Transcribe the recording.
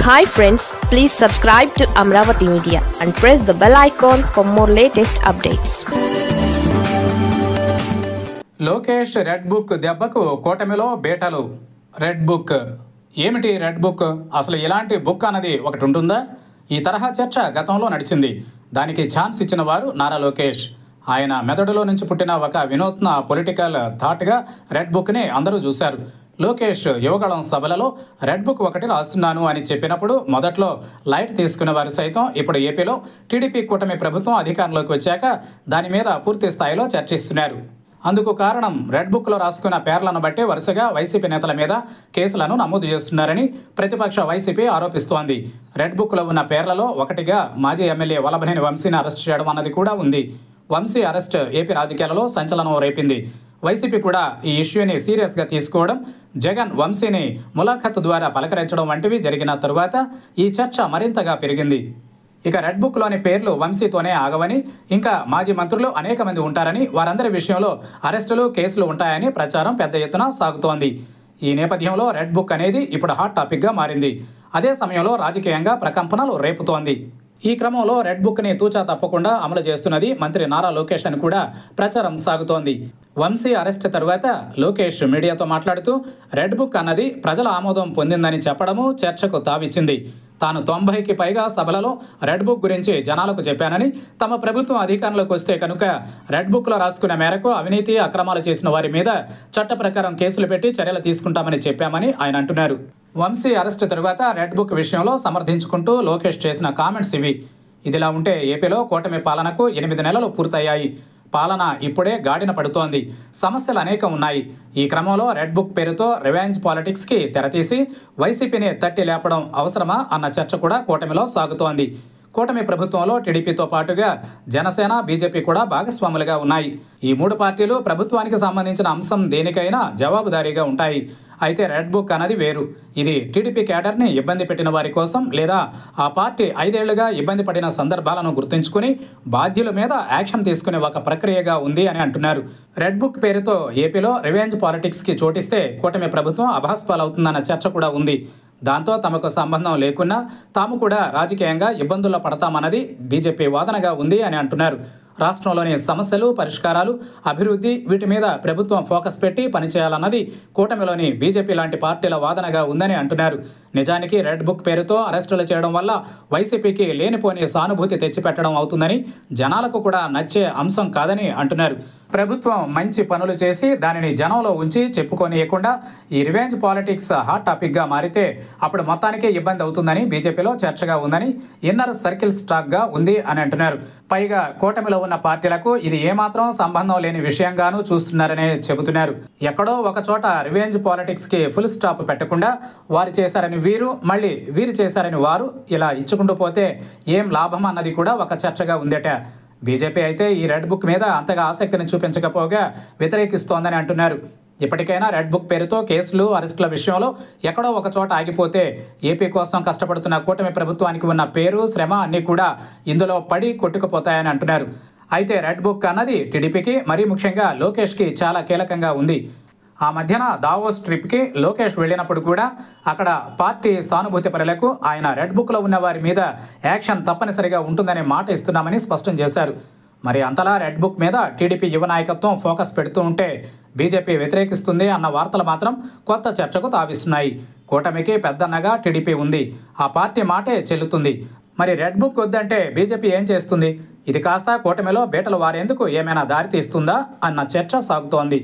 Hi friends, please subscribe to Amravati Media and press the bell icon for more latest updates. Lokesh red book దెబ్బకు కూటమిలో బేటలు. Red book ఏమిటి? Red book అసలు ఇలాంటి book అన్నది ఒకటి ఉంటుందా? ఈ తరహా చర్చ గతంలో నడిచింది. దానికి ఛాన్స్ ఇచ్చిన వారు నారా లోకేష్. ఆయన మెదడులో నుంచి పుట్టిన ఒక వినూత్న పొలిటికల్ థాట్గా రెడ్ బుక్ని అందరూ చూశారు. లోకేష్ యువగళం సభలలో రెడ్ బుక్ ఒకటి రాస్తున్నాను అని చెప్పినప్పుడు మొదట్లో లైట్ తీసుకున్న వారు సైతం ఇప్పుడు ఏపీలో టీడీపీ కూటమి ప్రభుత్వం అధికారంలోకి వచ్చాక దాని మీద పూర్తి స్థాయిలో చర్చిస్తున్నారు. అందుకు కారణం రెడ్ బుక్లో రాసుకున్న పేర్లను బట్టి వరుసగా వైసీపీ నేతల మీద కేసులను నమోదు చేస్తున్నారని ప్రతిపక్ష వైసీపీ ఆరోపిస్తోంది. రెడ్ బుక్లో ఉన్న పేర్లలో ఒకటిగా మాజీ ఎమ్మెల్యే వల్లభనేని వంశీని అరెస్ట్ చేయడం అన్నది కూడా ఉంది. వంశీ అరెస్ట్ ఏపీ రాజకీయాలలో సంచలనం రేపింది. వైసీపీ కూడా ఈ ఇష్యూని సీరియస్గా తీసుకోవడం, జగన్ వంశీని ములాఖత్ ద్వారా పలకరించడం వంటివి జరిగిన తరువాత ఈ చర్చ మరింతగా పెరిగింది. ఇక రెడ్ బుక్లోని పేర్లు వంశీతోనే ఆగవని, ఇంకా మాజీ మంత్రులు అనేక మంది ఉంటారని, వారందరి విషయంలో అరెస్టులు, కేసులు ఉంటాయని ప్రచారం పెద్ద ఎత్తున సాగుతోంది. ఈ నేపథ్యంలో రెడ్ బుక్ అనేది ఇప్పుడు హాట్ టాపిక్గా మారింది. అదే సమయంలో రాజకీయంగా ప్రకంపనలు రేపుతోంది. ఈ క్రమంలో రెడ్ బుక్ని తూచా తప్పకుండా అమలు చేస్తున్నది మంత్రి నారా లోకేష్ అని కూడా ప్రచారం సాగుతోంది. వంశీ అరెస్ట్ తరువాత లోకేష్ మీడియాతో మాట్లాడుతూ రెడ్ బుక్ అన్నది ప్రజల ఆమోదం పొందిందని చెప్పడము చర్చకు తావిచ్చింది. తాను 90కి పైగా సభలలో రెడ్ బుక్ గురించి జనాలకు చెప్పానని, తమ ప్రభుత్వం అధికారంలోకి వస్తే కనుక రెడ్ బుక్లో రాసుకున్న మేరకు అవినీతి, అక్రమాలు చేసిన వారి మీద చట్ట ప్రకారం కేసులు పెట్టి చర్యలు తీసుకుంటామని చెప్పామని ఆయన అంటున్నారు. వంశీ అరెస్ట్ తరువాత రెడ్ బుక్ విషయంలో సమర్థించుకుంటూ లోకేష్ చేసిన కామెంట్స్ ఇవి. ఇదిలా ఉంటే ఏపీలో కూటమి పాలనకు 8 నెలలు పూర్తయ్యాయి. పాలన ఇప్పుడే గాడిన పడుతోంది. సమస్యలు అనేకం ఉన్నాయి. ఈ క్రమంలో రెడ్ బుక్ పేరుతో రివెంజ్ పాలిటిక్స్కి తెరతీసి వైసీపీని తట్టి లేపడం అవసరమా అన్న చర్చ కూడా కూటమిలో సాగుతోంది. కూటమి ప్రభుత్వంలో టీడీపీతో పాటుగా జనసేన, బీజేపీ కూడా భాగస్వాములుగా ఉన్నాయి. ఈ 3 పార్టీలు ప్రభుత్వానికి సంబంధించిన అంశం దేనికైనా జవాబుదారీగా ఉంటాయి. అయితే రెడ్ బుక్ అన్నది వేరు. ఇది టీడీపీ క్యాడర్ని ఇబ్బంది పెట్టిన వారి కోసం, లేదా ఆ పార్టీ 5 ఏళ్లుగా ఇబ్బంది పడిన సందర్భాలను గుర్తుంచుకుని బాధ్యుల మీద యాక్షన్ తీసుకునే ఒక ప్రక్రియగా ఉంది అని అంటున్నారు. రెడ్ బుక్ పేరుతో ఏపీలో రివెంజ్ పాలిటిక్స్కి చోటిస్తే కూటమి ప్రభుత్వం అభాస్పాలవుతుందన్న చర్చ కూడా ఉంది. దాంతో తమకు సంబంధం లేకున్నా తాము కూడా రాజకీయంగా ఇబ్బందుల్లో పడతామన్నది బీజేపీ వాదనగా ఉంది అని అంటున్నారు. రాష్ట్రంలోని సమస్యలు, పరిష్కారాలు, అభివృద్ధి, వీటి మీద ప్రభుత్వం ఫోకస్ పెట్టి పనిచేయాలన్నది కూటమిలోని బీజేపీ లాంటి పార్టీల వాదనగా ఉందని అంటున్నారు. నిజానికి రెడ్ బుక్ పేరుతో అరెస్టులు చేయడం వల్ల వైసీపీకి లేనిపోని సానుభూతి తెచ్చిపెట్టడం అవుతుందని, జనాలకు కూడా నచ్చే అంశం కాదని అంటున్నారు. ప్రభుత్వం మంచి పనులు చేసి దానిని జనంలో ఉంచి చెప్పుకోనియకుండా ఈ రివెంజ్ పాలిటిక్స్ హాట్ టాపిక్గా మారితే అప్పుడు మొత్తానికే ఇబ్బంది అవుతుందని బీజేపీలో చర్చగా ఉందని, ఇన్నర్ సర్కిల్ స్టాక్గా ఉంది అని అంటున్నారు. పైగా కూటమిలో ఉన్న పార్టీలకు ఇది ఏమాత్రం సంబంధం లేని విషయంగానూ చూస్తున్నారనే చెబుతున్నారు. ఎక్కడో ఒక చోట రివెంజ్ పాలిటిక్స్కి ఫుల్ స్టాప్ పెట్టకుండా వారు చేశారని వీరు, మళ్ళీ వీరు చేశారని వారు, ఇలా ఇచ్చుకుంటూ పోతే ఏం లాభం అన్నది కూడా ఒక చర్చగా ఉందట. బీజేపీ అయితే ఈ రెడ్ బుక్ మీద అంతగా ఆసక్తిని చూపించకపోగా వ్యతిరేకిస్తోందని అంటున్నారు. ఇప్పటికైనా రెడ్ బుక్ పేరుతో కేసులు, అరెస్టుల విషయంలో ఎక్కడో ఒక చోట ఆగిపోతే ఏపీ కోసం కష్టపడుతున్న కూటమి ప్రభుత్వానికి ఉన్న పేరు, శ్రమ అన్నీ కూడా ఇందులో పడి కొట్టుకుపోతాయని అంటున్నారు. అయితే రెడ్ బుక్ అన్నది టీడీపీకి, మరీ ముఖ్యంగా లోకేష్కి చాలా కీలకంగా ఉంది. ఆ మధ్యన దావోస్ ట్రిప్కి లోకేష్ వెళ్ళినప్పుడు కూడా అక్కడ పార్టీ సానుభూతి పరులకు ఆయన రెడ్ బుక్లో ఉన్న వారి మీద యాక్షన్ తప్పనిసరిగా ఉంటుందనే మాట ఇస్తున్నామని స్పష్టం చేశారు. మరి అంతలా రెడ్ బుక్ మీద టీడీపీ యువ నాయకత్వం ఫోకస్ పెడుతూ ఉంటే బీజేపీ వ్యతిరేకిస్తుంది అన్న వార్తలు మాత్రం కొత్త చర్చకు తావిస్తున్నాయి. కూటమికి పెద్దన్నగా టీడీపీ ఉంది. ఆ పార్టీ మాటే చెల్లుతుంది. మరి రెడ్ బుక్ వద్దంటే బీజేపీ ఏం చేస్తుంది? ఇది కాస్త కూటమిలో బీటలు వారేందుకు ఏమైనా దారి తీస్తుందా అన్న చర్చ సాగుతోంది.